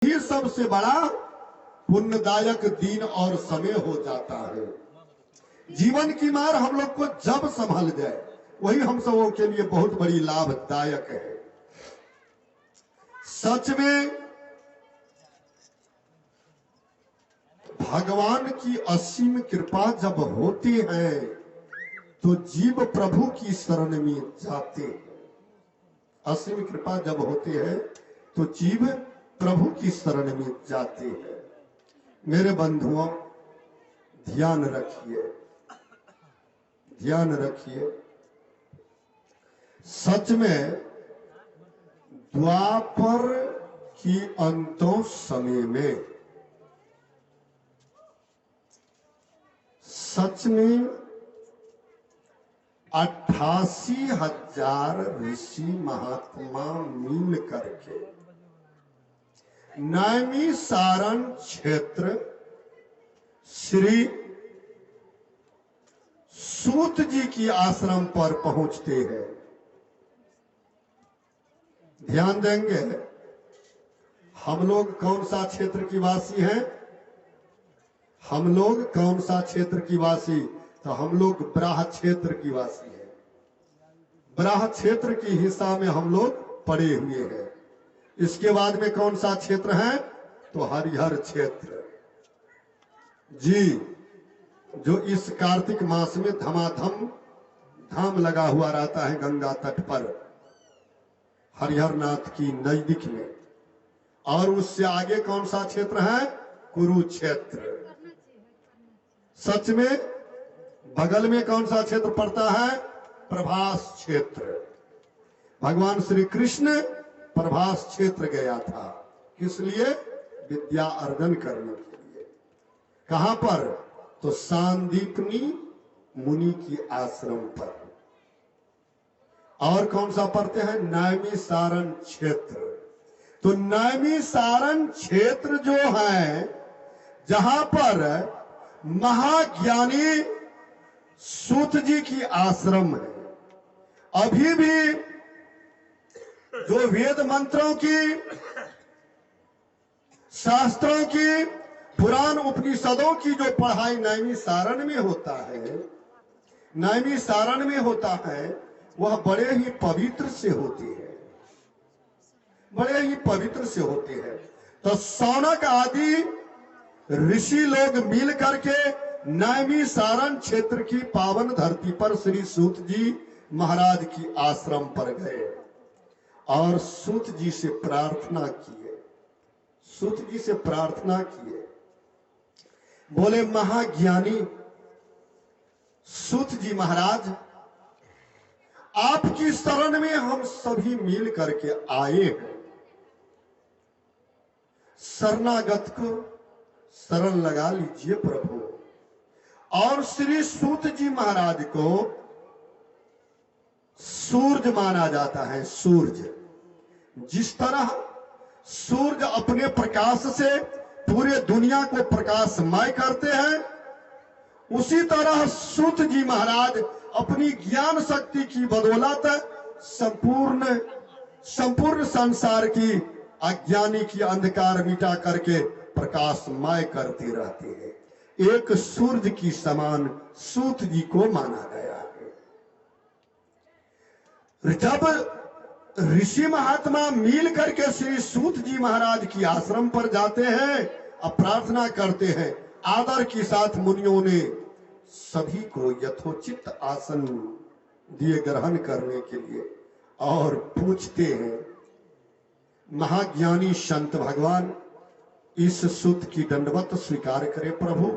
ही सबसे बड़ा पुण्यदायक दिन और समय हो जाता है। जीवन की मार हम लोग को जब संभल जाए वही हम सबों के लिए बहुत बड़ी लाभदायक है। सच में भगवान की असीम कृपा जब होती है तो जीव प्रभु की शरण में जाते हैं। असीम कृपा जब होती है तो जीव प्रभु की शरण में जाते हैं। मेरे बंधुओं, ध्यान रखिए, ध्यान रखिए। सच में द्वापर की अंतों समय में सच में 88,000 ऋषि महात्मा मिल करके नैमिषारण्य क्षेत्र श्री सूत जी की आश्रम पर पहुंचते हैं। ध्यान देंगे, हम लोग कौन सा क्षेत्र की वासी हैं? हम लोग कौन सा क्षेत्र की वासी? तो हम लोग ब्राह क्षेत्र की वासी हैं। ब्राह क्षेत्र की हिस्सा में हम लोग पड़े हुए हैं। इसके बाद में कौन सा क्षेत्र है? तो हरिहर क्षेत्र जी, जो इस कार्तिक मास में धमाधम धाम लगा हुआ रहता है गंगा तट पर, हरिहर नाथ की नजदीक में। और उससे आगे कौन सा क्षेत्र है? कुरुक्षेत्र। सच में बगल में कौन सा क्षेत्र पड़ता है? प्रभास क्षेत्र। भगवान श्री कृष्ण प्रभास क्षेत्र गया था, किस लिए? विद्या अर्जन करने के लिए। कहां पर? तो सांदीपनी मुनि की आश्रम पर। और कौन सा पढ़ते हैं? नैमिषारण्य क्षेत्र। तो नैमिषारण्य क्षेत्र जो है, जहां पर महाज्ञानी सूत जी की आश्रम है, अभी भी जो वेद मंत्रों की, शास्त्रों की, पुराण उपनिषदों की जो पढ़ाई नैमिषारण्य में होता है, नैमिषारण्य में होता है, वह बड़े ही पवित्र से होती है, बड़े ही पवित्र से होती है। तो सौनक आदि ऋषि लोग मिल करके नैमिषारण्य क्षेत्र की पावन धरती पर श्री सूत जी महाराज की आश्रम पर गए और सूत जी से प्रार्थना किए। सूत जी से प्रार्थना किए, बोले महाज्ञानी सूत जी महाराज, आपकी शरण में हम सभी मिल करके आए हैं। शरणागत को शरण लगा लीजिए प्रभु। और श्री सूत जी महाराज को सूर्य माना जाता है। सूर्य, जिस तरह सूर्य अपने प्रकाश से पूरे दुनिया को प्रकाशमय करते हैं, उसी तरह सूत जी महाराज अपनी ज्ञान शक्ति की बदौलत संपूर्ण संसार की अज्ञानी की अंधकार मिटा करके प्रकाशमय करते रहते हैं। एक सूर्य की समान सूत जी को माना गया है। जब ऋषि महात्मा मिल करके श्री सूत जी महाराज की आश्रम पर जाते हैं और प्रार्थना करते हैं, आदर के साथ मुनियों ने सभी को यथोचित आसन दिए ग्रहण करने के लिए, और पूछते हैं, महाज्ञानी संत भगवान, इस सूत की दंडवत स्वीकार करें प्रभु,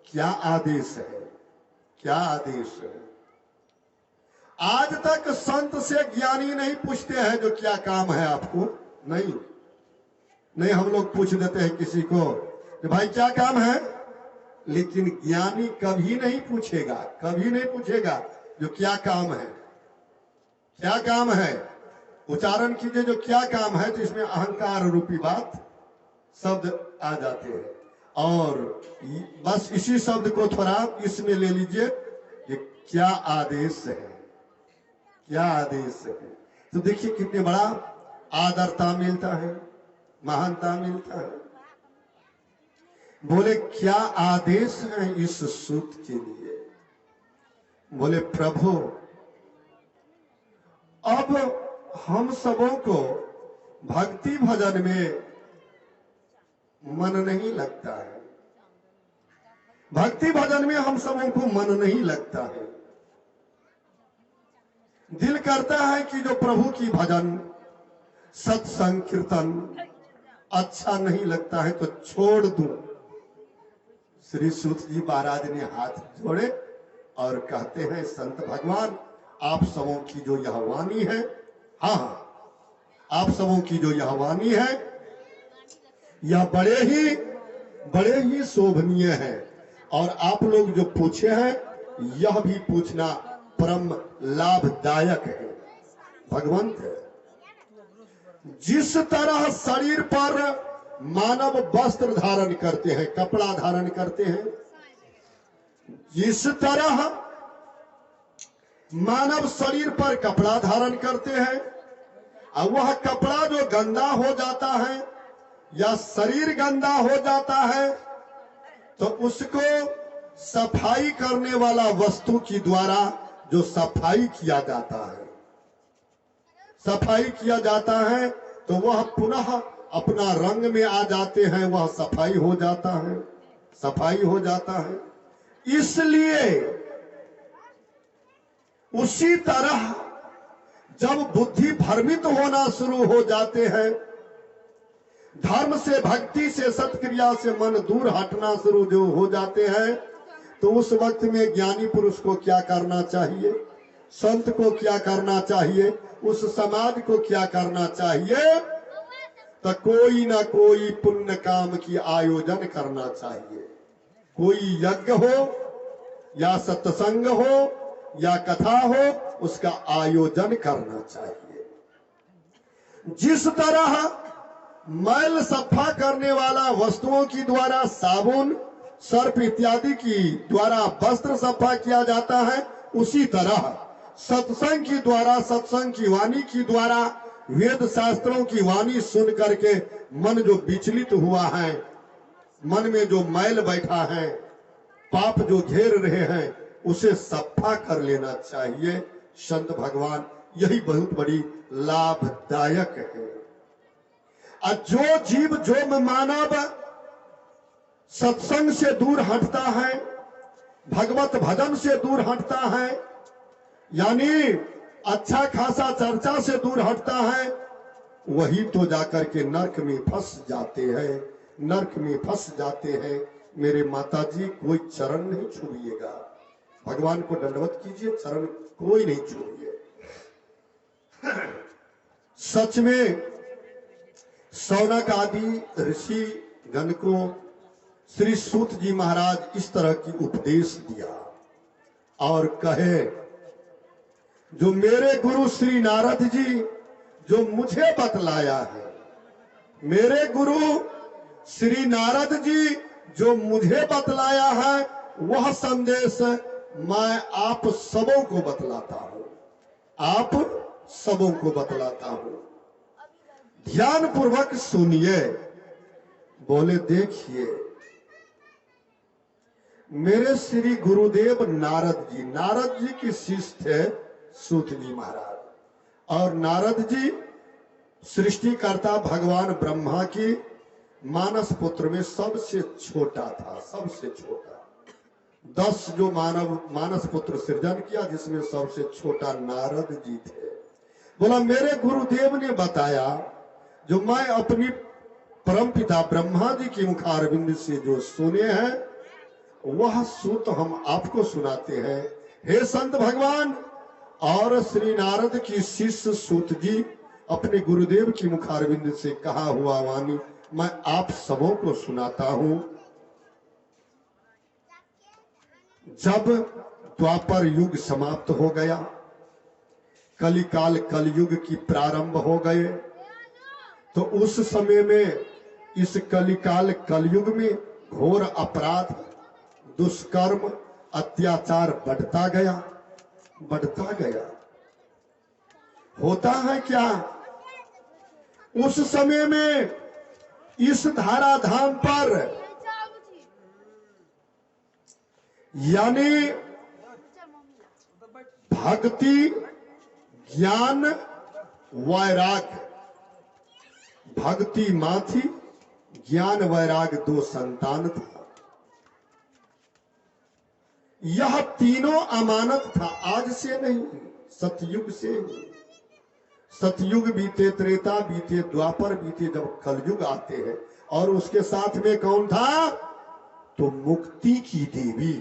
क्या आदेश है? क्या आदेश है? आज तक संत से ज्ञानी नहीं पूछते हैं जो क्या काम है आपको। नहीं नहीं, हम लोग पूछ देते हैं किसी को कि भाई क्या काम है, लेकिन ज्ञानी कभी नहीं पूछेगा, कभी नहीं पूछेगा जो क्या काम है। क्या काम है उच्चारण कीजिए, जो क्या काम है, तो इसमें अहंकार रूपी बात शब्द आ जाते हैं। और बस इसी शब्द को थोड़ा इसमें ले लीजिए कि क्या आदेश है, क्या आदेश है। तो देखिए कितने बड़ा आदरता मिलता है। महानता मिलता है। बोले क्या आदेश है इस सूत के लिए? बोले प्रभु अब हम सबों को भक्ति भजन में मन नहीं लगता है, भक्ति भजन में हम सबों को मन नहीं लगता है। दिल करता है कि जो प्रभु की भजन सत्संग कीर्तन अच्छा नहीं लगता है तो छोड़ दूं। श्री सूत जी महाराज ने हाथ जोड़े और कहते हैं संत भगवान आप सबों की जो यह वाणी है, हाँ आप सबों की जो यह वाणी है यह बड़े ही शोभनीय है और आप लोग जो पूछे हैं यह भी पूछना परम लाभदायक है। भगवंत जिस तरह शरीर पर मानव वस्त्र धारण करते हैं, कपड़ा धारण करते हैं, जिस तरह मानव शरीर पर कपड़ा धारण करते हैं और वह कपड़ा जो गंदा हो जाता है या शरीर गंदा हो जाता है तो उसको सफाई करने वाला वस्तु की द्वारा जो सफाई किया जाता है, सफाई किया जाता है तो वह पुनः अपना रंग में आ जाते हैं, वह सफाई हो जाता है, सफाई हो जाता है। इसलिए उसी तरह जब बुद्धि भ्रमित होना शुरू हो जाते हैं, धर्म से भक्ति से सत्क्रिया से मन दूर हटना शुरू जो हो जाते हैं, तो उस वक्त में ज्ञानी पुरुष को क्या करना चाहिए, संत को क्या करना चाहिए, उस समाज को क्या करना चाहिए? तो कोई ना कोई पुण्य काम की आयोजन करना चाहिए। कोई यज्ञ हो या सत्संग हो या कथा हो, उसका आयोजन करना चाहिए। जिस तरह मैल सफा करने वाला वस्तुओं की द्वारा साबुन सर्फ इत्यादि की द्वारा वस्त्र सफा किया जाता है, उसी तरह सत्संग की द्वारा, सत्संग की वाणी की द्वारा, वेद शास्त्रों की वाणी सुन करके मन जो विचलित हुआ है, मन में जो मैल बैठा है, पाप जो घेर रहे हैं, उसे सफा कर लेना चाहिए। संत भगवान यही बहुत बड़ी लाभदायक है। और जो जीव जो मानव सत्संग से दूर हटता है, भगवत भजन से दूर हटता है, यानी अच्छा खासा चर्चा से दूर हटता है, वही तो जाकर के नरक में फंस जाते हैं, नरक में फंस जाते हैं। मेरे माता जी कोई चरण नहीं छूइएगा, भगवान को दंडवत कीजिए, चरण कोई नहीं छूइए। सच में शौनक आदि ऋषि गण को श्री सूत जी महाराज इस तरह की उपदेश दिया और कहे जो मेरे गुरु श्री नारद जी जो मुझे बतलाया है, मेरे गुरु श्री नारद जी जो मुझे बतलाया है, वह संदेश मैं आप सबों को बतलाता हूं, आप सबों को बतलाता हूं। ध्यान पूर्वक सुनिए। बोले देखिए मेरे श्री गुरुदेव नारद जी के शिष्य थे सूत जी महाराज, और नारद जी सृष्टिकर्ता भगवान ब्रह्मा की मानस पुत्र में सबसे छोटा था, सबसे छोटा। 10 जो मानस पुत्र सृजन किया, जिसमें सबसे छोटा नारद जी थे। बोला मेरे गुरुदेव ने बताया जो मैं अपनी परमपिता ब्रह्मा जी की मुखारविंद से जो सुने हैं, वह सूत हम आपको सुनाते हैं। हे संत भगवान, और श्री नारद की शिष्य सूत जी अपने गुरुदेव की मुखारविंद से कहा हुआ वाणी मैं आप सबों को सुनाता हूं। जब द्वापर युग समाप्त हो गया, कलिकाल कलयुग की प्रारंभ हो गए, तो उस समय में इस कलिकाल कलयुग में घोर अपराध, दुष्कर्म, अत्याचार बढ़ता गया, बढ़ता गया। होता है क्या, उस समय में इस धराधाम पर, यानी भक्ति, ज्ञान, वैराग्य। भक्ति मां थी, ज्ञान वैराग्य दो संतान था। यह तीनों अमानत था, आज से नहीं, सतयुग से ही। सतयुग बीते, त्रेता बीते, द्वापर बीते, जब कलयुग आते हैं, और उसके साथ में कौन था? तो मुक्ति की देवी।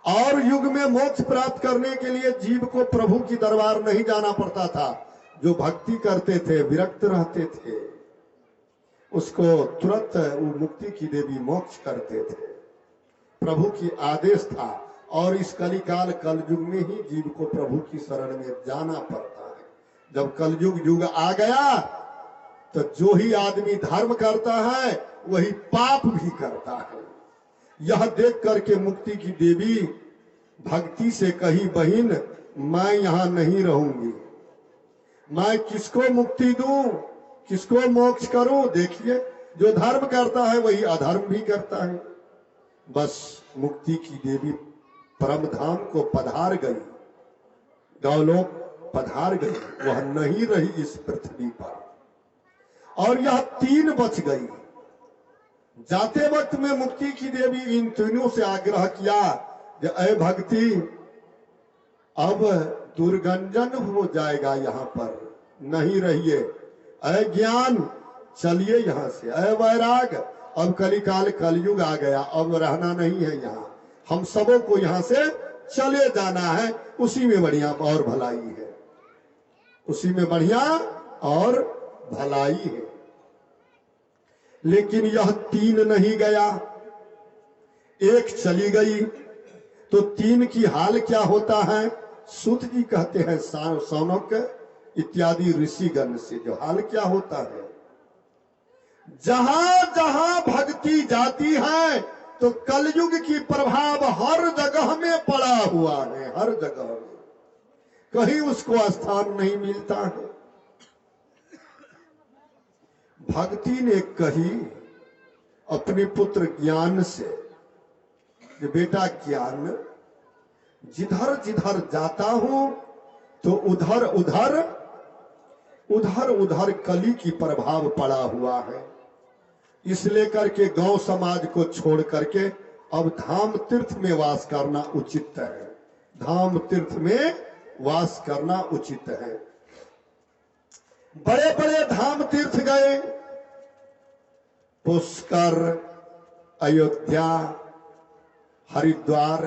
और युग में मोक्ष प्राप्त करने के लिए जीव को प्रभु की दरबार नहीं जाना पड़ता था। जो भक्ति करते थे, विरक्त रहते थे, उसको तुरंत वो मुक्ति की देवी मोक्ष करते थे। प्रभु की आदेश था। और इस कलिकाल कलयुग में ही जीव को प्रभु की शरण में जाना पड़ता है। जब कलयुग युग आ गया तो जो ही आदमी धर्म करता है वही पाप भी करता है। यह देख करके मुक्ति की देवी भक्ति से कही, बहिन मैं यहां नहीं रहूंगी, मैं किसको मुक्ति दूं, किसको मोक्ष करूं? देखिए, जो धर्म करता है वही अधर्म भी करता है। बस मुक्ति की देवी परम धाम को पधार गई, गौलोक पधार गई, वह नहीं रही इस पृथ्वी पर। और यह तीन बच गई। जाते वक्त में मुक्ति की देवी इन तीनों से आग्रह किया कि अय भक्ति, अब दुर्गंजन हो जाएगा, यहां पर नहीं रहिए। अय ज्ञान, चलिए यहां से। अय वैराग, अब कलिकाल कलयुग आ गया, अब रहना नहीं है यहाँ, हम सबों को यहाँ से चले जाना है। उसी में बढ़िया और भलाई है, उसी में बढ़िया और भलाई है। लेकिन यह तीन नहीं गया, एक चली गई, तो तीन की हाल क्या होता है? सूत जी कहते हैं सौनक इत्यादि ऋषिगण से, जो हाल क्या होता है, जहां जहां भक्ति जाती है तो कलयुग की प्रभाव हर जगह में पड़ा हुआ है, हर जगह में, कहीं उसको स्थान नहीं मिलता है। भक्ति ने कही अपने पुत्र ज्ञान से कि बेटा ज्ञान, जिधर जिधर जाता हूं तो उधर उधर उधर उधर कली की प्रभाव पड़ा हुआ है। इसलिए करके गांव समाज को छोड़ करके अब धाम तीर्थ में वास करना उचित है, धाम तीर्थ में वास करना उचित है। बड़े बड़े धाम तीर्थ गए, पुष्कर, अयोध्या, हरिद्वार,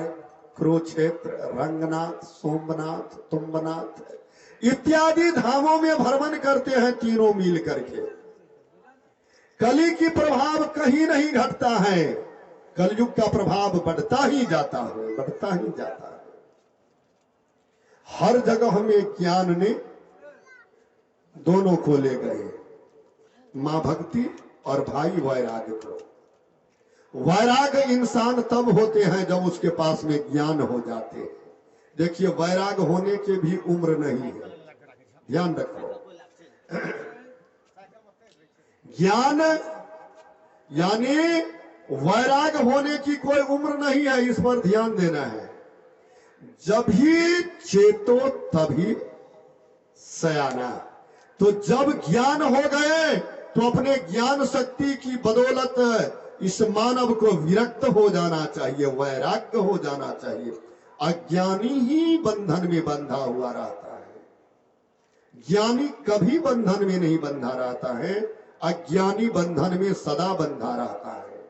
कुरुक्षेत्र, रंगनाथ, सोमनाथ, तुम्बनाथ इत्यादि धामों में भ्रमण करते हैं तीनों मिल करके। कली की प्रभाव कहीं नहीं घटता है, कलयुग का प्रभाव बढ़ता ही जाता है, बढ़ता ही जाता है। हर जगह में ज्ञान ने दोनों को ले गए, मां भक्ति और भाई वैराग्य को। वैराग्य इंसान तब होते हैं जब उसके पास में ज्ञान हो जाते हैं। देखिए, वैराग होने की भी उम्र नहीं है, ध्यान रखो। ज्ञान यानी वैराग होने की कोई उम्र नहीं है, इस पर ध्यान देना है। जब ही चेतो तभी सयाना। तो जब ज्ञान हो गए तो अपने ज्ञान शक्ति की बदौलत इस मानव को विरक्त हो जाना चाहिए, वैराग्य हो जाना चाहिए। अज्ञानी ही बंधन में बंधा हुआ रहता है, ज्ञानी कभी बंधन में नहीं बंधा रहता है, अज्ञानी बंधन में सदा बंधा रहता है।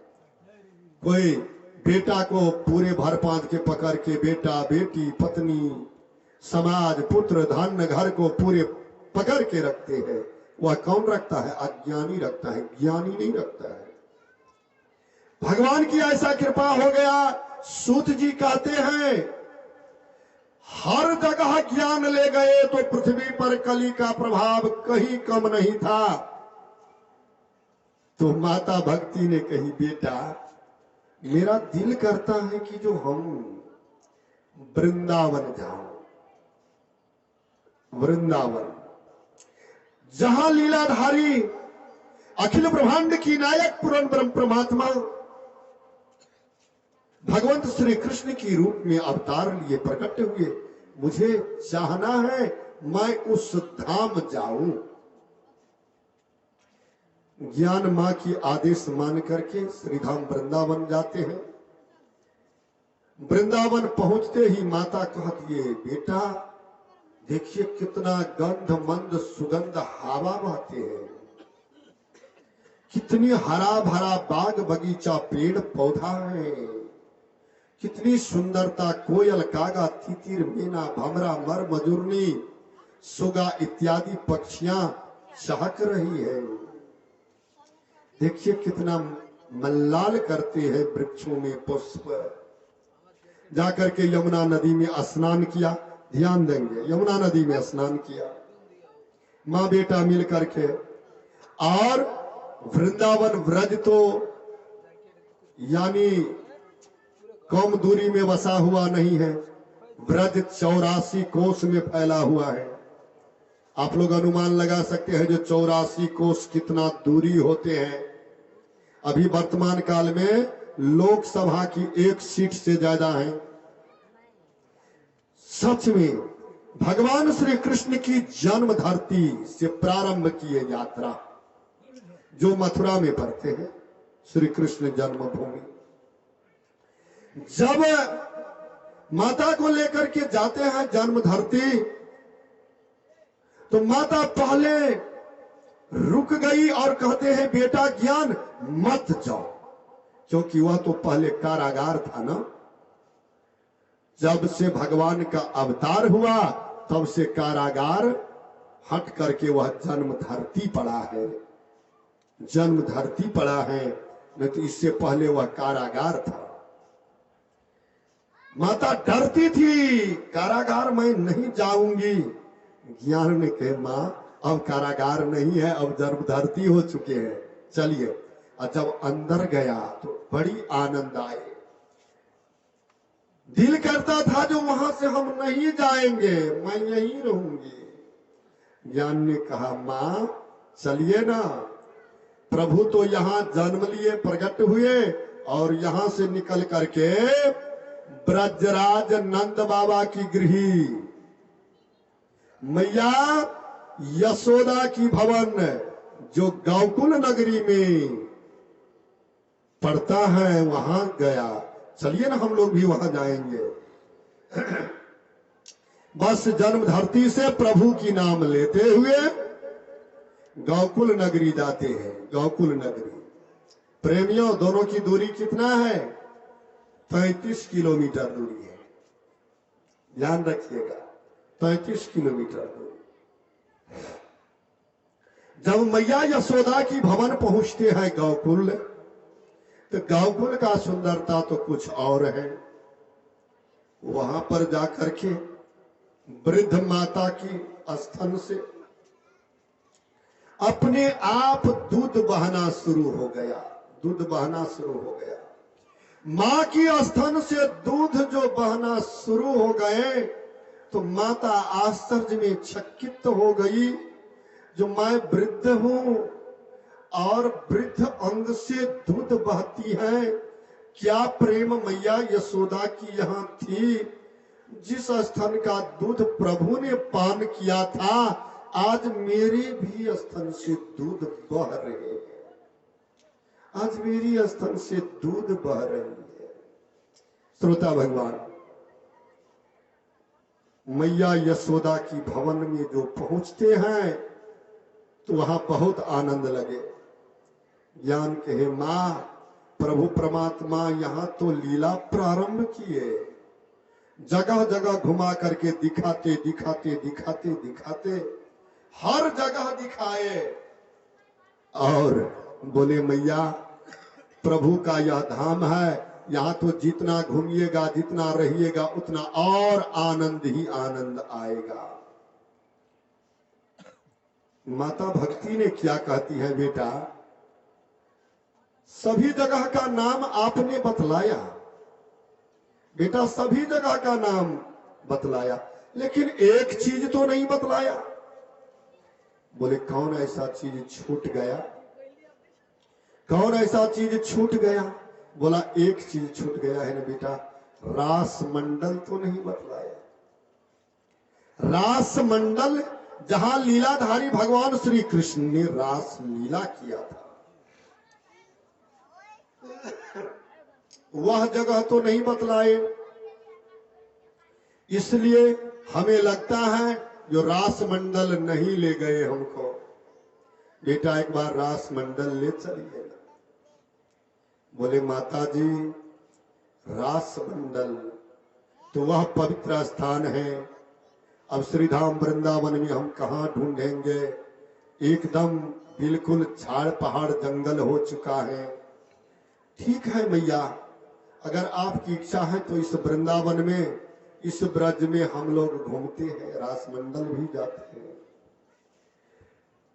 कोई बेटा को पूरे भर पांच के पकड़ के बेटा, बेटी, पत्नी, समाज, पुत्र, धन, घर को पूरे पकड़ के रखते हैं, वह कौन रखता है? अज्ञानी रखता है, ज्ञानी नहीं रखता है। भगवान की ऐसा कृपा हो गया। सूत जी कहते हैं हर जगह ज्ञान ले गए तो पृथ्वी पर कली का प्रभाव कहीं कम नहीं था। तो माता भक्ति ने कही, बेटा मेरा दिल करता है कि जो हम वृंदावन जाओ, वृंदावन जहां लीलाधारी अखिल ब्रह्मांड की नायक पूर्ण ब्रह्म परमात्मा भगवंत श्री कृष्ण की रूप में अवतार लिए प्रकट हुए। मुझे चाहना है मैं उस धाम जाऊं। ज्ञान मां की आदेश मान करके श्रीधाम वृंदावन जाते हैं। वृंदावन पहुंचते ही माता कहती है, बेटा देखिए कितना गंध मंद सुगंध हवा बहते हैं, कितनी हरा भरा बाग बगीचा पेड़ पौधा है, कितनी सुंदरता, कोयल कागा तितिर मीना भमरा मर मजूरनी सुगा इत्यादि पक्षियां चहक रही है। देखिए कितना मल्लाल करते हैं वृक्षों में पुष्प। जाकर के यमुना नदी में स्नान किया, ध्यान देंगे, यमुना नदी में स्नान किया माँ बेटा मिल करके। और वृंदावन व्रज तो यानी कम दूरी में बसा हुआ नहीं है, व्रज 84 कोस में फैला हुआ है। आप लोग अनुमान लगा सकते हैं जो 84 कोस कितना दूरी होते हैं। अभी वर्तमान काल में लोकसभा की 1 सीट से ज्यादा है। सच में भगवान श्री कृष्ण की जन्म धरती से प्रारंभ किए यात्रा जो मथुरा में पड़ते हैं, श्री कृष्ण जन्मभूमि। जब माता को लेकर के जाते हैं जन्म धरती, तो माता पहले रुक गई और कहते हैं बेटा ज्ञान मत जाओ, क्योंकि वह तो पहले कारागार था ना। जब से भगवान का अवतार हुआ तब से कारागार हट करके वह जन्म धरती पड़ा है, जन्म धरती पड़ा है, नहीं तो इससे पहले वह कारागार था। माता डरती थी, कारागार मैं नहीं जाऊंगी। ज्ञान ने कहे मां अब कारागार नहीं है, अब जन्म धरती हो चुके हैं, चलिए। और जब अंदर गया तो बड़ी आनंद आए। दिल करता था जो वहां से हम नहीं जाएंगे, मैं यहीं रहूंगी। ज्ञान ने कहा मां चलिए ना, प्रभु तो यहां जन्म लिए प्रकट हुए और यहां से निकल करके ब्रजराज नंद बाबा की गृही मैया यशोदा की भवन जो गौकुल नगरी में पड़ता है वहां गया। चलिए ना हम लोग भी वहां जाएंगे। बस जन्म धरती से प्रभु की नाम लेते हुए गौकुल नगरी जाते हैं। गौकुल नगरी प्रेमियों दोनों की दूरी कितना है? 35 किलोमीटर दूरी है, ध्यान रखिएगा, 35 किलोमीटर दूरी। जब मैया यशोदा की भवन पहुंचते हैं गौकुल, तो गौकुल का सुंदरता तो कुछ और है। वहां पर जाकर के वृद्ध माता की स्तन से अपने आप दूध बहना शुरू हो गया, दूध बहना शुरू हो गया। मां की स्तन से दूध जो बहना शुरू हो गए तो माता आश्चर्य में चकित हो गई, जो मैं वृद्ध हूं और वृद्ध अंग से दूध बहती है, क्या प्रेम मैया यशोदा की यहाँ थी। जिस स्तन का दूध प्रभु ने पान किया था, आज मेरे भी स्तन से दूध बह रहे हैं, आज मेरी स्तन से दूध बह रही है। श्रोता भगवान, मैया यशोदा की भवन में जो पहुंचते हैं तो वहां बहुत आनंद लगे। ज्ञान कहे मां प्रभु परमात्मा यहाँ तो लीला प्रारंभ किए, जगह जगह घुमा करके दिखाते दिखाते दिखाते दिखाते हर जगह दिखाए और बोले मैया प्रभु का यह धाम है, यहाँ तो जितना घूमिएगा जितना रहिएगा उतना और आनंद ही आनंद आएगा। माता भक्ति ने क्या कहती है, बेटा सभी जगह का नाम आपने बतलाया, बेटा सभी जगह का नाम बतलाया, लेकिन एक चीज तो नहीं बतलाया। बोले कौन ऐसा चीज छूट गया? कौन ऐसा चीज छूट गया? बोला एक चीज छूट गया है ना बेटा, रास मंडल तो नहीं बतलाया। रास मंडल जहां लीलाधारी भगवान श्री कृष्ण ने रास लीला किया था, वह जगह तो नहीं बतलाए। इसलिए हमें लगता है जो रास मंडल नहीं ले गए हमको। बेटा एक बार रास मंडल ले चलिए ना। बोले माता जी रास मंडल तो वह पवित्र स्थान है, अब श्रीधाम वृंदावन में हम कहाँ ढूंढेंगे? एकदम बिल्कुल झाड़ पहाड़ जंगल हो चुका है। ठीक है मैया, अगर आपकी इच्छा है तो इस वृंदावन में, इस ब्रज में हम लोग घूमते हैं, रास मंडल भी जाते हैं।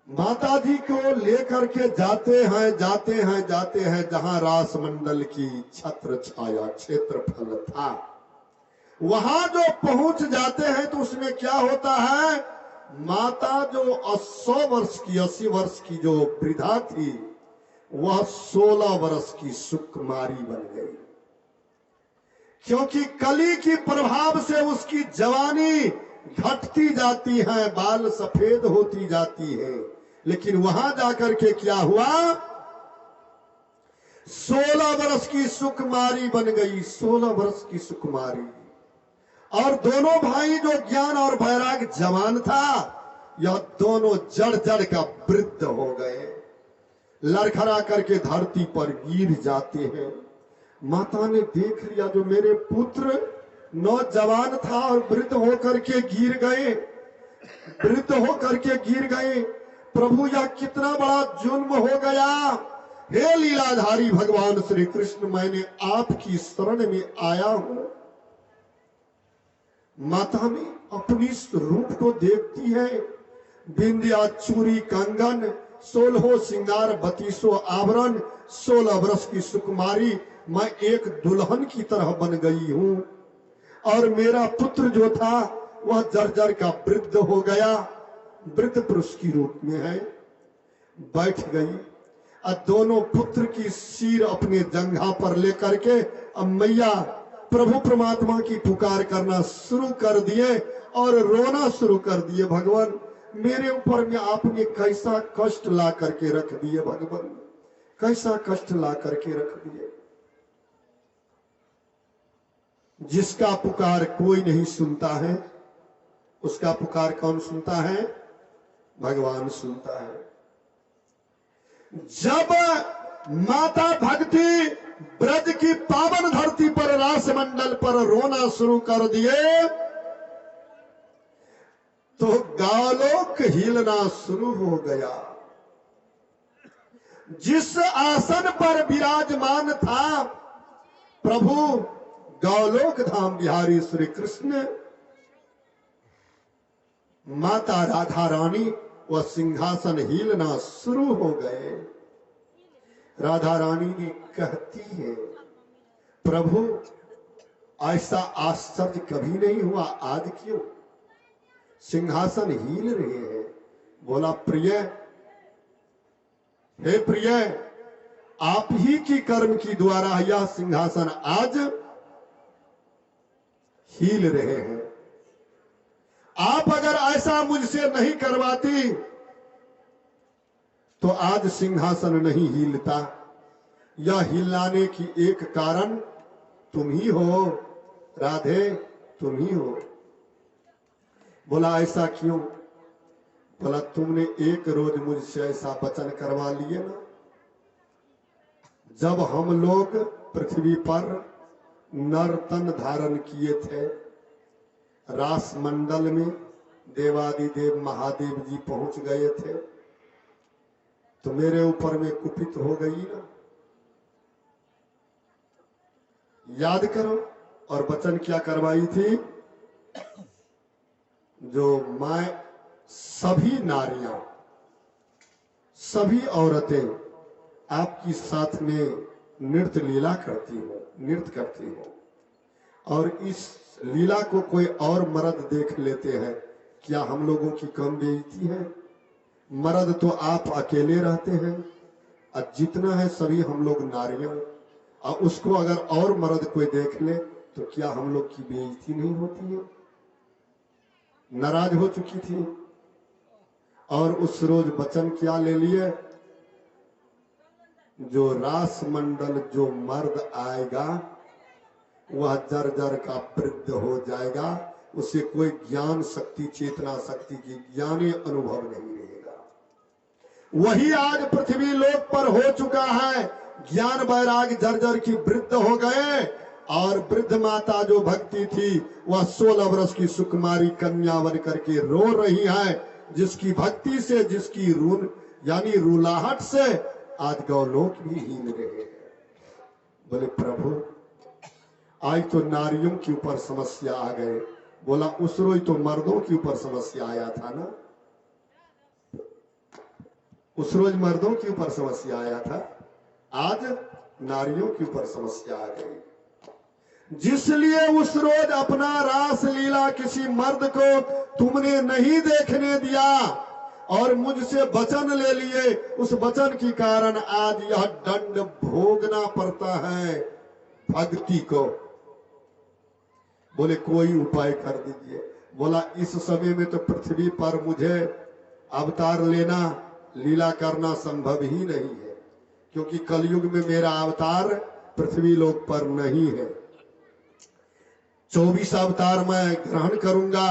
माता जी को लेकर के जाते हैं जहां रास मंडल की छत्र छाया क्षेत्रफल था। वहां जो पहुंच जाते हैं तो उसमें क्या होता है, माता जो 80 वर्ष की 80 वर्ष की जो वृद्धा थी, वह 16 वर्ष की सुकुमारी बन गई। क्योंकि कली की प्रभाव से उसकी जवानी घटती जाती है, बाल सफेद होती जाती है। लेकिन वहां जाकर के क्या हुआ, 16 वर्ष की सुकुमारी बन गई, 16 वर्ष की सुकुमारी। और दोनों भाई जो ज्ञान और वैराग जवान था, यह दोनों जड़ जड़ का वृद्ध हो गए, लड़खड़ा करके धरती पर गिर जाते हैं। माता ने देख लिया जो मेरे पुत्र नौजवान था और वृद्ध होकर के गिर गए, वृद्ध होकर के गिर गए। प्रभु यह कितना बड़ा जुल्म हो गया। हे लीलाधारी भगवान श्री कृष्ण, मैंने आपकी शरण में आया हूं। माता में अपनी रूप को देखती है, बिंदिया चूरी कंगन 16 श्रृंगार 32 आभरण, 16 वर्ष की सुकुमारी, मैं एक दुल्हन की तरह बन गई हूं। और मेरा पुत्र जो था वह जर्जर का वृद्ध हो गया, वृद्ध पुरुष की रूप में है। बैठ गई और दोनों पुत्र की सिर अपने जंघा पर लेकर के अब मैया प्रभु परमात्मा की पुकार करना शुरू कर दिए और रोना शुरू कर दिए। भगवान मेरे ऊपर में आपने कैसा कष्ट ला करके रख दिए, भगवान कैसा कष्ट ला करके रख दिए। जिसका पुकार कोई नहीं सुनता है, उसका पुकार कौन सुनता है? भगवान सुनता है। जब माता भक्ति ब्रज की पावन धरती पर रास मंडल पर रोना शुरू कर दिए तो गालोक हिलना शुरू हो गया। जिस आसन पर विराजमान था प्रभु गौलोक धाम बिहारी श्री कृष्ण, माता राधा रानी वह सिंहासन हिलना शुरू हो गए। राधा रानी ने कहती है, प्रभु ऐसा आश्चर्य कभी नहीं हुआ, आज क्यों सिंहासन हिल रहे हैं? बोला प्रिय, हे प्रिय, आप ही की कर्म की द्वारा यह सिंहासन आज हिल रहे हैं। आप अगर ऐसा मुझसे नहीं करवाती तो आज सिंहासन नहीं हिलता। यह हिलाने की एक कारण तुम ही हो राधे, तुम ही हो। बोला ऐसा क्यों? बोला तुमने एक रोज मुझसे ऐसा वचन करवा लिए ना, जब हम लोग पृथ्वी पर नर्तन धारण किए थे, रास मंडल में देवादिदेव महादेव जी पहुंच गए थे, तो मेरे ऊपर में कुपित हो गई ना। याद करो। और वचन क्या करवाई थी? जो मैं सभी नारियां, सभी औरतें आपकी साथ में नृत्य लीला करती हो, नृत्य करती हो, और इस लीला को कोई और मर्द देख लेते हैं, क्या हम लोगों की कम बेइज्जती है? मर्द तो आप अकेले रहते हैं, और जितना है सभी हम लोग नारियां, और उसको अगर और मर्द कोई देख ले तो क्या हम लोग की बेइज्जती नहीं होती है? नाराज हो चुकी थी और उस रोज वचन क्या ले लिए, जो रास मंडल जो मर्द आएगा वह जर का वृद्ध हो जाएगा, उसे कोई ज्ञान शक्ति चेतना शक्ति की ज्ञानी अनुभव नहीं रहेगा। वही आज पृथ्वी लोक पर हो चुका है। ज्ञान वैराग जर की वृद्ध हो गए और वृद्ध माता जो भक्ति थी वह 16 वर्ष की सुकुमारी कन्या बन करके रो रही है, जिसकी भक्ति से, जिसकी रून यानी रुलाहट से आज गौलोक भी हीन रहे। बोले प्रभु आज तो नारियों के ऊपर समस्या आ गए। बोला उस रोज तो मर्दों के ऊपर समस्या आया था ना, उस रोज मर्दों के ऊपर समस्या आया था, आज नारियों के ऊपर समस्या आ गई। जिसलिए उस रोज अपना रास लीला किसी मर्द को तुमने नहीं देखने दिया और मुझसे वचन ले लिए, उस वचन के कारण आज यह दंड भोगना पड़ता है भक्ति को। बोले कोई उपाय कर दीजिए। बोला इस समय में तो पृथ्वी पर मुझे अवतार लेना, लीला करना संभव ही नहीं है, क्योंकि कलयुग में मेरा अवतार पृथ्वी लोक पर नहीं है। 24 अवतार मैं ग्रहण करूंगा,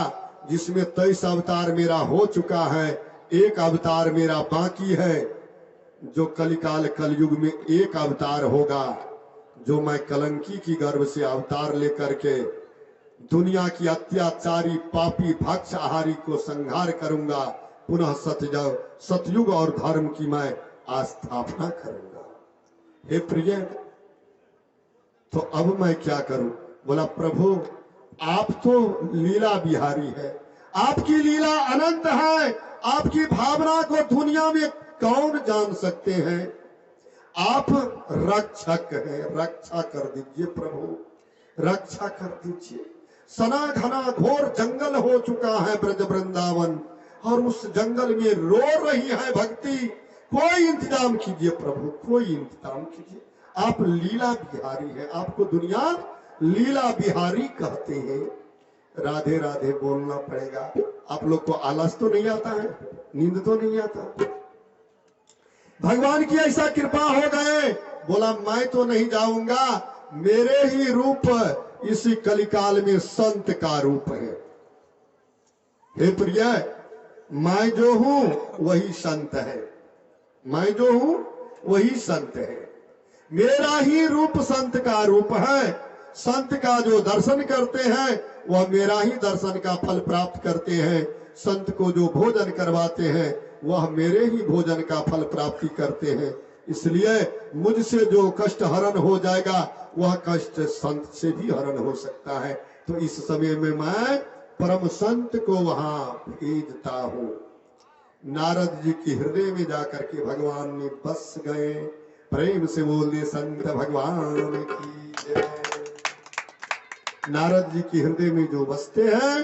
जिसमें 23 अवतार मेरा हो चुका है, एक अवतार मेरा बाकी है, जो कलिकाल कलयुग में एक अवतार होगा, जो मैं कलंकी की गर्भ से अवतार लेकर के दुनिया की अत्याचारी पापी भक्ष आहारी को संहार करूंगा, पुनः सतयुग और धर्म की मैं स्थापना करूंगा। हे प्रिय, तो अब मैं क्या करूं? बोला प्रभु आप तो लीला बिहारी है, आपकी लीला अनंत है, आपकी भावना को दुनिया में कौन जान सकते हैं। आप रक्षक हैं, रक्षा कर दीजिए प्रभु, रक्षा कर दीजिए। सना घना घोर जंगल हो चुका है ब्रज वृंदावन, और उस जंगल में रो रही है भक्ति। कोई इंतजाम कीजिए प्रभु, कोई इंतजाम कीजिए। आप लीला बिहारी हैं, आपको दुनिया लीला बिहारी कहते हैं। राधे राधे बोलना पड़ेगा। आप लोग को आलस तो नहीं आता है, नींद तो नहीं आता? भगवान की ऐसा कृपा हो गए। बोला मैं तो नहीं जाऊंगा, मेरे ही रूप इसी कलिकाल में संत का रूप है। हे प्रिय, मैं जो हूं वही संत है, मैं जो हूं वही संत है। मेरा ही रूप संत का रूप है। संत का जो दर्शन करते हैं वह मेरा ही दर्शन का फल प्राप्त करते हैं। संत को जो भोजन करवाते हैं वह मेरे ही भोजन का फल प्राप्ति करते हैं। इसलिए मुझसे जो कष्ट हरण हो जाएगा वह कष्ट संत से भी हरण हो सकता है। तो इस समय में मैं परम संत को वहां भेजता हूं। नारद जी के हृदय में जाकर के भगवान ने बस गए। प्रेम से बोले संत भगवान की जय। नारद जी के हृदय में जो बसते हैं,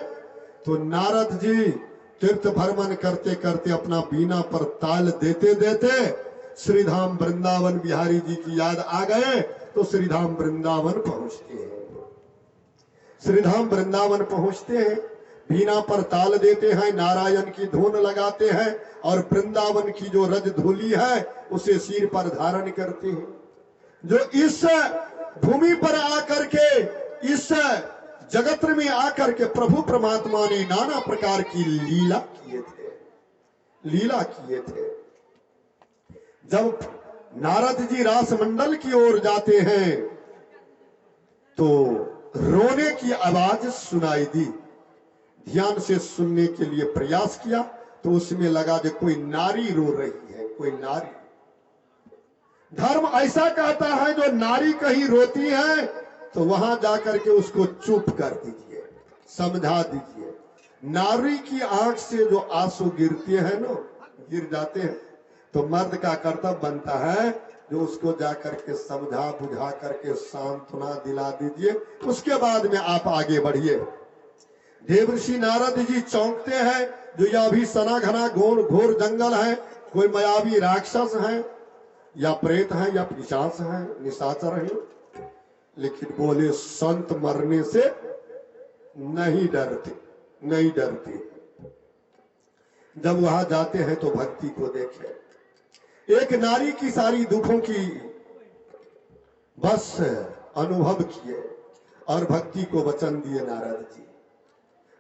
तो नारद जी तीर्थ भ्रमण करते करते अपना बीना पर ताल देते देते श्रीधाम वृंदावन बिहारी जी की याद आ गए, तो श्रीधाम वृंदावन पहुंचते हैं। श्रीधाम वृंदावन पहुंचते हैं, बीना पर ताल देते हैं, नारायण की धुन लगाते हैं और वृंदावन की जो रज धूली है उसे सिर पर धारण करते हैं। जो इस भूमि पर आकर के, इस जगत में आकर के प्रभु परमात्मा ने नाना प्रकार की लीला किए थे, लीला किए थे। जब नारद जी रास मंडल की ओर जाते हैं तो रोने की आवाज सुनाई दी। ध्यान से सुनने के लिए प्रयास किया तो उसमें लगा जो कोई नारी रो रही है, कोई नारी। धर्म ऐसा कहता है जो नारी कहीं रोती है तो वहां जाकर के उसको चुप कर दीजिए, समझा दीजिए। नारी की आंख से जो आंसू गिरते हैं ना, गिर जाते हैं, तो मर्द का कर्तव्य बनता है जो उसको जाकर के समझा बुझा करके सांत्वना दिला दीजिए। उसके बाद में आप आगे बढ़िए। देवर्षि नारद जी चौंकते हैं, जो यह भी सना घना घोर घोर जंगल है, कोई मायावी राक्षस है, या प्रेत हैं या पिशाच हैं, निशाचर हैं, लेकिन बोले संत मरने से नहीं डरते, नहीं डरते। जब वहां जाते हैं तो भक्ति को देखें। एक नारी की सारी दुखों की बस अनुभव किए और भक्ति को वचन दिए नारद जी।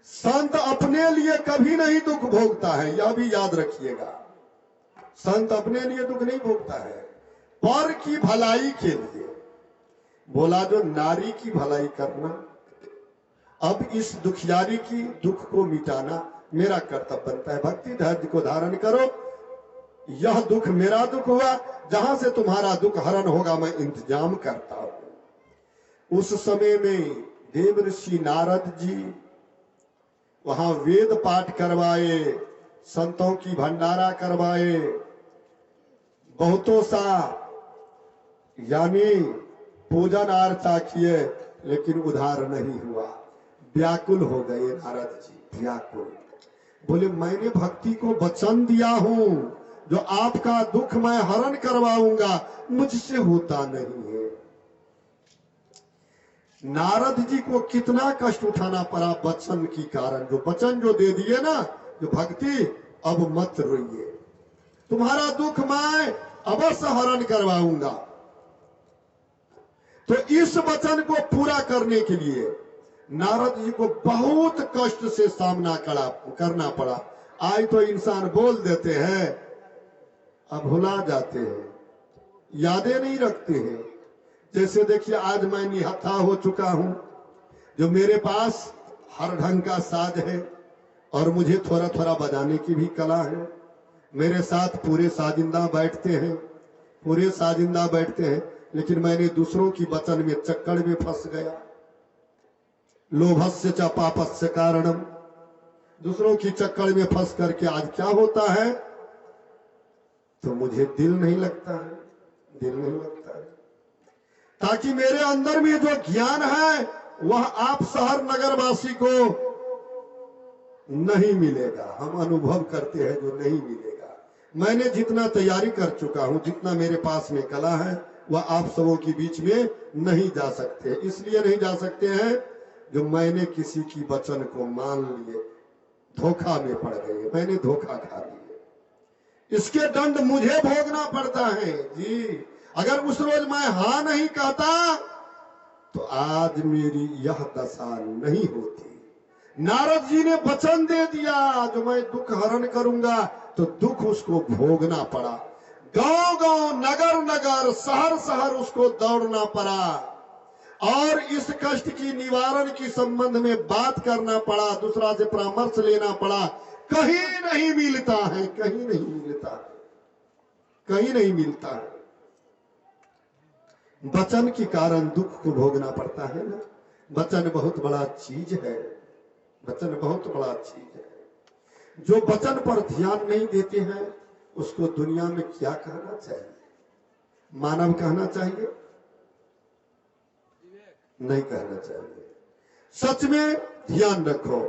संत अपने लिए कभी नहीं दुख भोगता है, यह भी याद रखिएगा। संत अपने लिए दुख नहीं भोगता है, पर की भलाई के लिए। बोला जो नारी की भलाई करना, अब इस दुखियारी की दुख को मिटाना मेरा कर्तव्य बनता है। भक्ति धैर्य को धारण करो, यह दुख मेरा दुख हुआ, जहां से तुम्हारा दुख हरण होगा मैं इंतजाम करता हूं। उस समय में देव ऋषि नारद जी वहां वेद पाठ करवाए, संतों की भंडारा करवाए, बहुतों सा यानी पूजन अर्चा किए, लेकिन उधार नहीं हुआ। व्याकुल हो गए नारद जी, व्याकुल। बोले मैंने भक्ति को वचन दिया हूं, जो आपका दुख मैं हरण करवाऊंगा, मुझसे होता नहीं है। नारद जी को कितना कष्ट उठाना पड़ा वचन की कारण। जो वचन जो दे दिए ना, जो भक्ति, अब मत रोइए, तुम्हारा दुख मैं अवश्य हरण करवाऊंगा। तो इस वचन को पूरा करने के लिए नारद जी को बहुत कष्ट से सामना करना पड़ा। आज तो इंसान बोल देते हैं, अब भुला जाते हैं, यादें नहीं रखते हैं। जैसे देखिए आज मैं निहत्था हो चुका हूं, जो मेरे पास हर ढंग का साज है और मुझे थोड़ा थोड़ा बजाने की भी कला है। मेरे साथ पूरे साजिंदा बैठते हैं, पूरे साजिंदा बैठते हैं, लेकिन मैंने दूसरों की वचन में चक्कर में फंस गया। लोभस्य च पापस्य कारणम, दूसरों की चक्कर में फंस करके आज क्या होता है, तो मुझे दिल नहीं लगता है, दिल नहीं लगता है। ताकि मेरे अंदर में जो ज्ञान है वह आप शहर नगरवासी को नहीं मिलेगा। हम अनुभव करते हैं जो नहीं मिलेगा। मैंने जितना तैयारी कर चुका हूं, जितना मेरे पास में कला है, वह आप सबों के बीच में नहीं जा सकते। इसलिए नहीं जा सकते हैं जो मैंने किसी की वचन को मान लिए, धोखा में पड़ गए, मैंने धोखा खा लिया। इसके दंड मुझे भोगना पड़ता है जी। अगर उस रोज मैं हां नहीं कहता तो आज मेरी यह दशा नहीं होती। नारद जी ने वचन दे दिया, जो मैं दुख हरण करूंगा, तो दुख उसको भोगना पड़ा। गांव गांव, नगर नगर, शहर शहर उसको दौड़ना पड़ा और इस कष्ट की निवारण की संबंध में बात करना पड़ा, दूसरा से परामर्श लेना पड़ा। कहीं नहीं मिलता है, कहीं नहीं मिलता है, कहीं नहीं मिलता है। वचन के कारण दुख को भोगना पड़ता है ना। वचन बहुत बड़ा चीज है, वचन बहुत बड़ा चीज है। जो वचन पर ध्यान नहीं देते हैं उसको दुनिया में क्या कहना चाहिए? मानव कहना चाहिए? नहीं कहना चाहिए। सच में ध्यान रखो,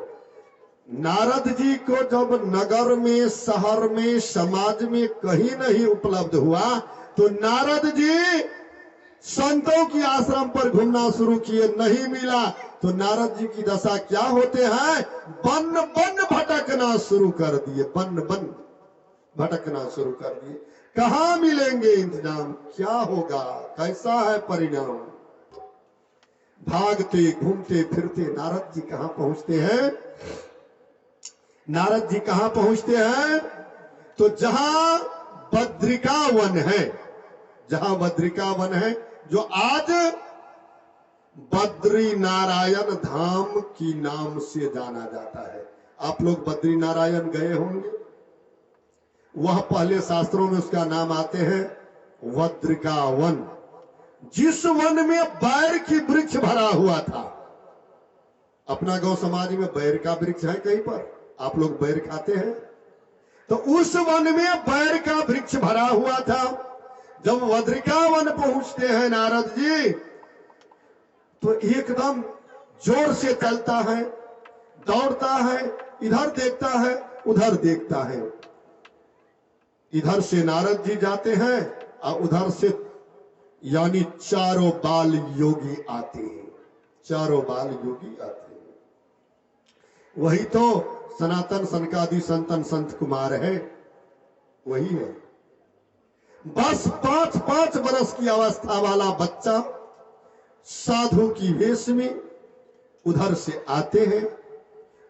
नारद जी को जब नगर में, शहर में, समाज में कहीं नहीं उपलब्ध हुआ, तो नारद जी संतों की आश्रम पर घूमना शुरू किए, नहीं मिला तो नारद जी की दशा क्या होते हैं, बन बन भटकना शुरू कर दिए, बन बन भटकना शुरू कर दिए। कहां मिलेंगे इंतजाम, क्या होगा, कैसा है परिणाम। भागते घूमते फिरते नारद जी कहां पहुंचते हैं, नारद जी कहां पहुंचते हैं, तो जहां बद्रिका वन है, जहां बद्रिका वन है, जो आज बद्री नारायण धाम की नाम से जाना जाता है। आप लोग बद्री नारायण गए होंगे, वह पहले शास्त्रों में उसका नाम आते हैं बद्रिका वन। जिस वन में बैर की वृक्ष भरा हुआ था। अपना गौ समाज में बैर का वृक्ष है कहीं पर, आप लोग बैर खाते हैं, तो उस वन में बैर का वृक्ष भरा हुआ था। जब बद्रिका वन पहुंचते हैं नारद जी, तो एकदम जोर से चलता है, दौड़ता है, इधर देखता है, उधर देखता है। इधर से नारद जी जाते हैं और उधर से यानी चारों बाल योगी आते हैं, चारों बाल योगी आते हैं। वही तो सनातन सनकादि संतन संत कुमार है, वही है। बस 5-5 बरस की अवस्था वाला बच्चा साधु की वेश में उधर से आते हैं,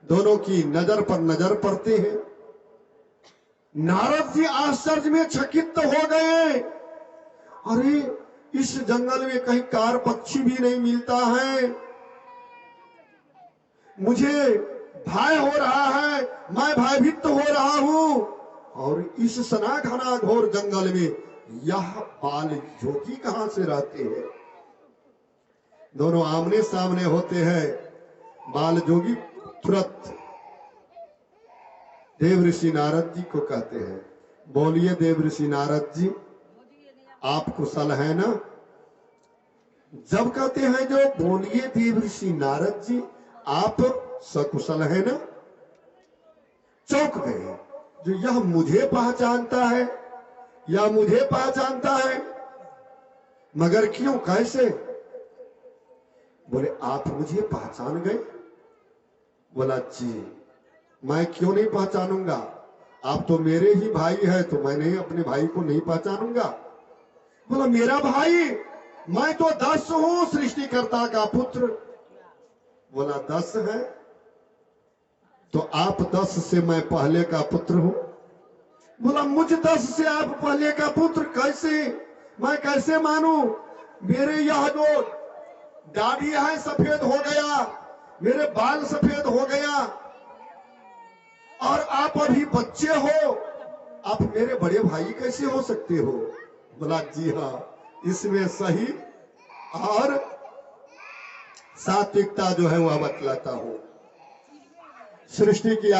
दोनों की नजर पर नजर पड़ते हैं। नारद जी आश्चर्य में चकित हो गए, अरे इस जंगल में कहीं कार पक्षी भी नहीं मिलता है, मुझे भय हो रहा है, मैं भयभीत हो रहा हूं, और इस सना घना घोर जंगल में यह बाल योगी कहां से रहते हैं। दोनों आमने सामने होते हैं। बाल जोगी तुरंत देव ऋषि नारद जी को कहते हैं, बोलिए देव ऋषि नारद जी, आप कुशल है ना। जब कहते हैं जो बोलिए देव ऋषि नारद जी आप सकुशल है ना, चौंक गए, जो यह मुझे पहचानता है या मुझे पहचानता है, मगर क्यों, कैसे। बोले आप मुझे पहचान गए। बोला जी, मैं क्यों नहीं पहचानूंगा, आप तो मेरे ही भाई है, तो मैं नहीं अपने भाई को नहीं पहचानूंगा। बोला मेरा भाई, मैं तो 10 हूं, सृष्टिकर्ता का पुत्र। बोला 10 है, तो आप 10 से मैं पहले का पुत्र हूं। बोला मुझ 10 से आप पहले का पुत्र कैसे, मैं कैसे मानूं, मेरे यह जो दाढ़ी है सफेद हो गया, मेरे बाल सफेद हो गया, और आप अभी बच्चे हो, आप मेरे बड़े भाई कैसे हो सकते हो। बोला जी हाँ, इसमें सही और सात्विकता जो है वह बतलाता हूं। सृष्टि की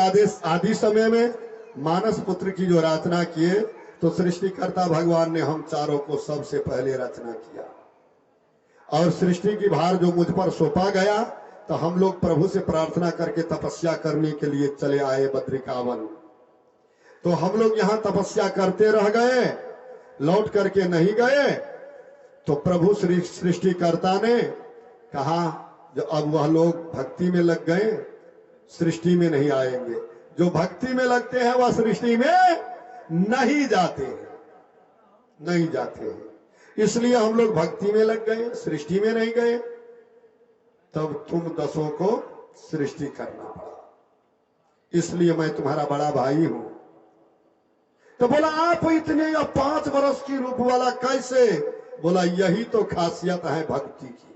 आदि समय में मानस पुत्र की जो रचना किए, तो सृष्टिकर्ता भगवान ने हम चारों को सबसे पहले रचना किया, और सृष्टि की भार जो मुझ पर सौंपा गया, तो हम लोग प्रभु से प्रार्थना करके तपस्या करने के लिए चले आए बद्रिकावन। तो हम लोग यहाँ तपस्या करते रह गए, लौट करके नहीं गए। तो प्रभु श्री सृष्टिकर्ता ने कहा जो अब वह लोग भक्ति में लग गए, सृष्टि में नहीं आएंगे, जो भक्ति में लगते हैं वह सृष्टि में नहीं जाते हैं, नहीं जाते हैं। इसलिए हम लोग भक्ति में लग गए, सृष्टि में नहीं गए। तब तुम 10 को सृष्टि करना पड़ा, इसलिए मैं तुम्हारा बड़ा भाई हूं। तो बोला आप इतने या 5 वर्ष की रूप वाला कैसे। बोला यही तो खासियत है भक्ति की,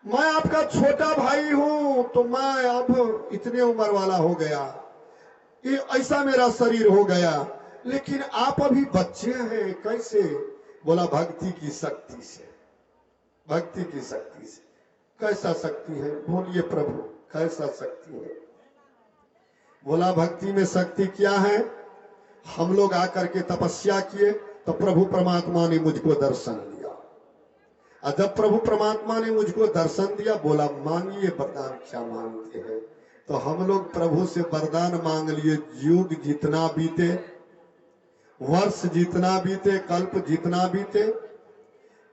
मैं आपका छोटा भाई हूं, तो मैं अब इतने उम्र वाला हो गया, ये ऐसा मेरा शरीर हो गया, लेकिन आप अभी बच्चे हैं, कैसे। बोला भक्ति की शक्ति से, भक्ति की शक्ति से। कैसा शक्ति है, बोलिए प्रभु कैसा शक्ति है। बोला भक्ति में शक्ति क्या है, हम लोग आकर के तपस्या किए, तो प्रभु परमात्मा ने मुझको दर्शन दिया, और जब प्रभु परमात्मा ने मुझको दर्शन दिया, बोला मांगिए वरदान, क्या मांगते हैं। तो हम लोग प्रभु से वरदान मांग लिए, युग जितना बीते, वर्ष जितना बीते, कल्प जितना बीते,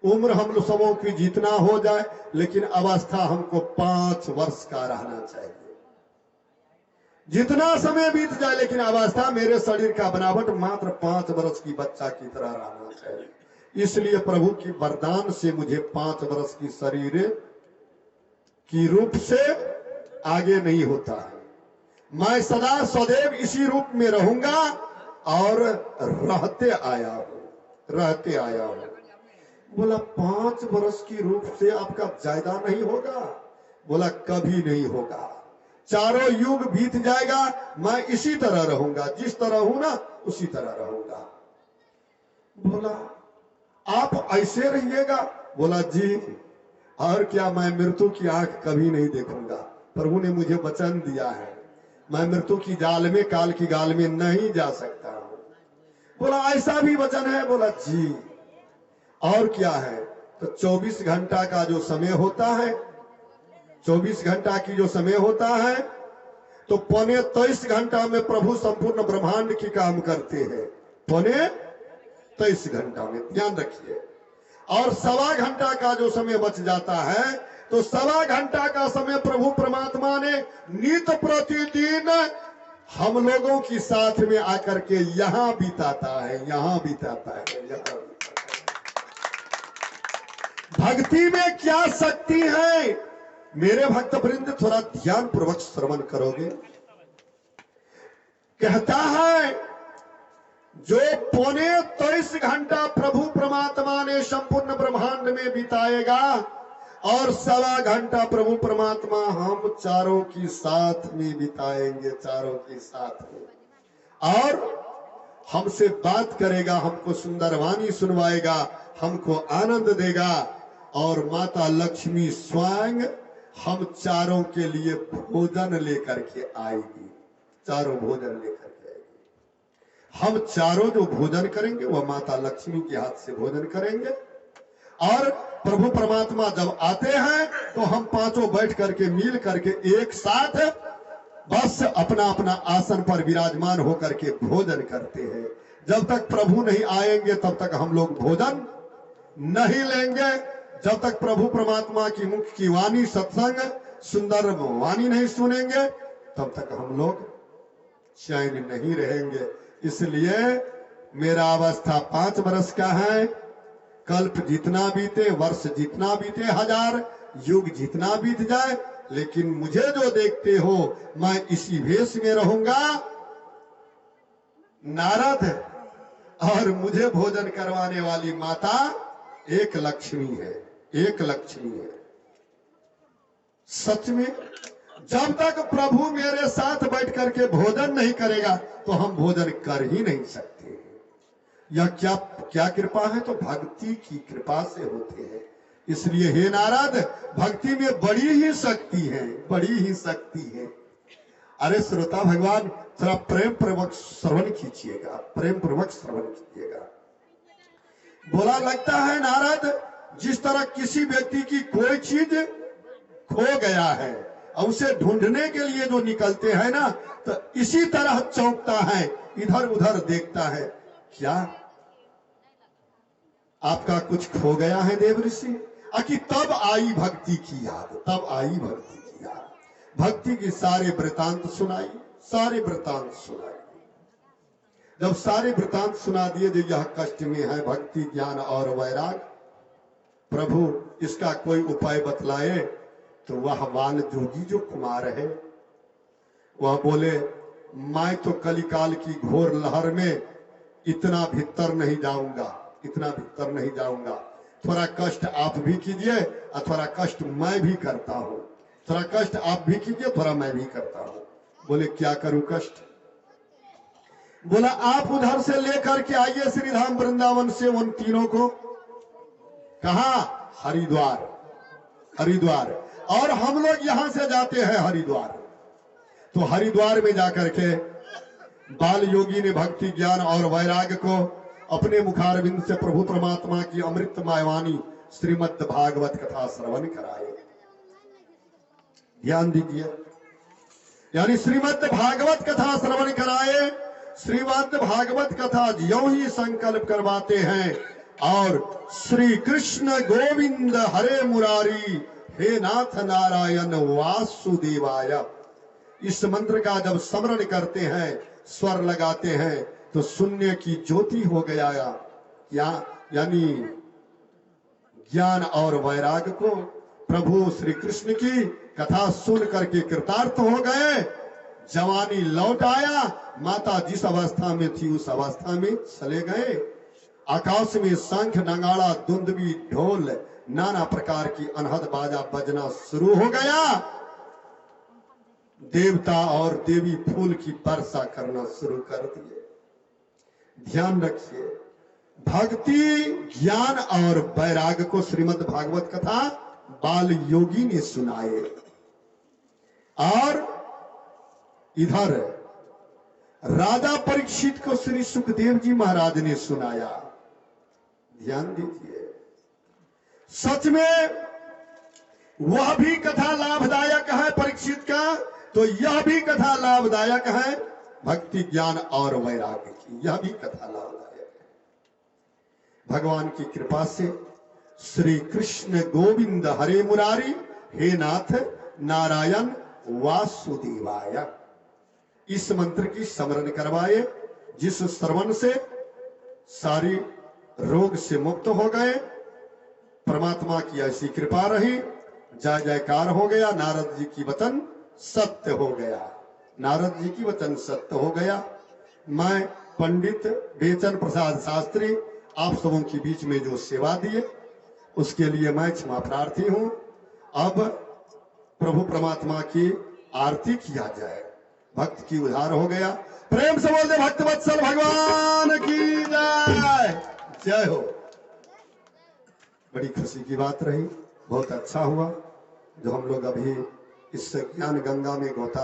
उम्र हम लोग सबों की जितना हो जाए, लेकिन अवस्था हमको 5 वर्ष का रहना चाहिए। जितना समय बीत जाए, लेकिन अवस्था मेरे शरीर का बनावट मात्र 5 वर्ष की बच्चा की तरह रहना चाहिए। इसलिए प्रभु की वरदान से मुझे 5 वर्ष की शरीर की रूप से आगे नहीं होता है। मैं सदा सदैव इसी रूप में रहूंगा और रहते आया हूं, रहते आया हूं। बोला 5 वर्ष की रूप से आपका ज्यादा नहीं होगा। बोला कभी नहीं होगा, चारों युग बीत जाएगा, मैं इसी तरह रहूंगा, जिस तरह हूं ना उसी तरह रहूंगा। बोला आप ऐसे रहिएगा। बोला जी, और क्या, मैं मृत्यु की आंख कभी नहीं देखूंगा। प्रभु ने मुझे वचन दिया है, मैं मृत्यु की जाल में, काल की गाल में नहीं जा सकता हूं। बोला ऐसा भी वचन है। बोला जी, और क्या है। तो 24 घंटा का जो समय होता है, 24 घंटा की जो समय होता है, तो 23.25 घंटा में प्रभु संपूर्ण ब्रह्मांड की काम करते हैं। 23.25 23 घंटा में, ध्यान रखिए। और सवा घंटा का जो समय बच जाता है, तो सवा घंटा का समय प्रभु परमात्मा ने नित प्रतिदिन हम लोगों की साथ में आकर के यहां बिताता है, यहां बिताता है, यहां बिताता है। भक्ति में क्या शक्ति है मेरे भक्त वृंद, थोड़ा ध्यान पूर्वक श्रवण करोगे। कहता है जो 23 घंटा प्रभु परमात्मा ने संपूर्ण ब्रह्मांड में बिताएगा और सवा घंटा प्रभु परमात्मा हम चारों की साथ में बिताएंगे, चारों की साथ में, और हमसे बात करेगा, हमको सुंदर वाणी सुनवाएगा, हमको आनंद देगा, और माता लक्ष्मी स्वयं हम चारों के लिए भोजन लेकर के आएगी, चारों भोजन लेकर के आएगी। हम चारों जो भोजन करेंगे वह माता लक्ष्मी के हाथ से भोजन करेंगे। और प्रभु परमात्मा जब आते हैं तो हम पांचों बैठ करके मिल करके एक साथ बस अपना अपना आसन पर विराजमान होकर के भोजन करते हैं। जब तक प्रभु नहीं आएंगे तब तक हम लोग भोजन नहीं लेंगे। जब तक प्रभु परमात्मा की मुख की वाणी, सत्संग, सुंदर वाणी नहीं सुनेंगे तब तक हम लोग चैन नहीं रहेंगे। इसलिए मेरा अवस्था 5 वर्ष का है। कल्प जितना बीते, वर्ष जितना बीते, 1000 युग जितना बीत जाए, लेकिन मुझे जो देखते हो मैं इसी भेष में रहूंगा। नारद और मुझे भोजन करवाने वाली माता एक लक्ष्मी है, एक लक्ष्मी है। सच में जब तक प्रभु मेरे साथ बैठ करके भोजन नहीं करेगा तो हम भोजन कर ही नहीं सकते। यह क्या क्या कृपा है? तो भक्ति की कृपा से होते हैं। इसलिए हे नारद, भक्ति में बड़ी ही शक्ति है, बड़ी ही शक्ति है। अरे श्रोता भगवान, थोड़ा प्रेम पूर्वक श्रवण कीजिएगा, प्रेम पूर्वक श्रवण कीजिएगा। बोला लगता है नारद, जिस तरह किसी व्यक्ति की कोई चीज खो गया है और उसे ढूंढने के लिए जो निकलते हैं ना, तो इसी तरह चौंकता है, इधर उधर देखता है। क्या आपका कुछ खो गया है देव ऋषि? कि तब आई भक्ति की याद, तब आई भक्ति की याद। भक्ति की सारे वृतांत सुनाई, सारे वृतांत सुनाई। जब सारे वृतांत सुना दिए जो यह कष्ट में है भक्ति, ज्ञान और वैराग, प्रभु इसका कोई उपाय बतलाए। तो वह बाल जोगी जो कुमार है वह बोले, मैं तो कलिकाल की घोर लहर में इतना भीतर नहीं जाऊंगा, इतना भीतर नहीं जाऊंगा। थोड़ा कष्ट आप भी कीजिए और थोड़ा कष्ट मैं भी करता हूं। थोड़ा कष्ट आप भी कीजिए, थोड़ा मैं भी करता हूं। बोले क्या करूं कष्ट? बोला आप उधर से लेकर के आइए श्रीधाम वृंदावन से उन तीनों को। कहा? हरिद्वार, हरिद्वार। और हम लोग यहां से जाते हैं हरिद्वार। तो हरिद्वार में जाकर के बाल योगी ने भक्ति, ज्ञान और वैराग्य को अपने मुखारविंद से प्रभु परमात्मा की अमृतमय वाणी श्रीमद् भागवत कथा श्रवण कराए। ध्यान दीजिए, यानी श्रीमद् भागवत कथा श्रवण कराए। श्रीमद् भागवत कथा ज्यों ही संकल्प करवाते हैं और श्री कृष्ण गोविंद हरे मुरारी हे नाथ नारायण वासुदेवाय, इस मंत्र का जब स्मरण करते हैं, स्वर लगाते हैं, तो शून्य की ज्योति हो गया। यानी ज्ञान और वैराग को प्रभु श्री कृष्ण की कथा सुन करके कृतार्थ हो गए। जवानी लौट आया। माता जिस अवस्था में थी उस अवस्था में चले गए। आकाश में शंख, नगाड़ा, दुंदुभी, ढोल, नाना प्रकार की अनहद बाजा बजना शुरू हो गया। देवता और देवी फूल की वर्षा करना शुरू कर दिए। ध्यान रखिए, भक्ति, ज्ञान और वैराग को श्रीमद् भागवत कथा बाल योगी ने सुनाए। और इधर राजा परीक्षित को श्री सुखदेव जी महाराज ने सुनाया। ध्यान दीजिए, सच में वह भी कथा लाभदायक है परीक्षित का, तो यह भी कथा लाभदायक है भक्ति, ज्ञान और वैराग्य की। यह भी कथा लाभदायक है। भगवान की कृपा से श्री कृष्ण गोविंद हरे मुरारी हे नाथ नारायण वासुदेवाय इस मंत्र की स्मरण करवाए, जिस श्रवण से सारी रोग से मुक्त हो गए। परमात्मा की ऐसी कृपा रही, जय जयकार हो गया। नारद जी की वचन सत्य हो गया, नारद जी की वचन सत्य हो गया। मैं पंडित बेचन प्रसाद शास्त्री आप सबों के बीच में जो सेवा दिए उसके लिए मैं क्षमा प्रार्थी हूं। अब प्रभु परमात्मा की आरती किया जाए। भक्त की उद्धार हो गया। प्रेम से बोल दे भक्त वत्सल भगवान की जय। जय हो। बड़ी खुशी की बात रही, बहुत अच्छा हुआ जो हम लोग अभी इस ज्ञान गंगा में गोता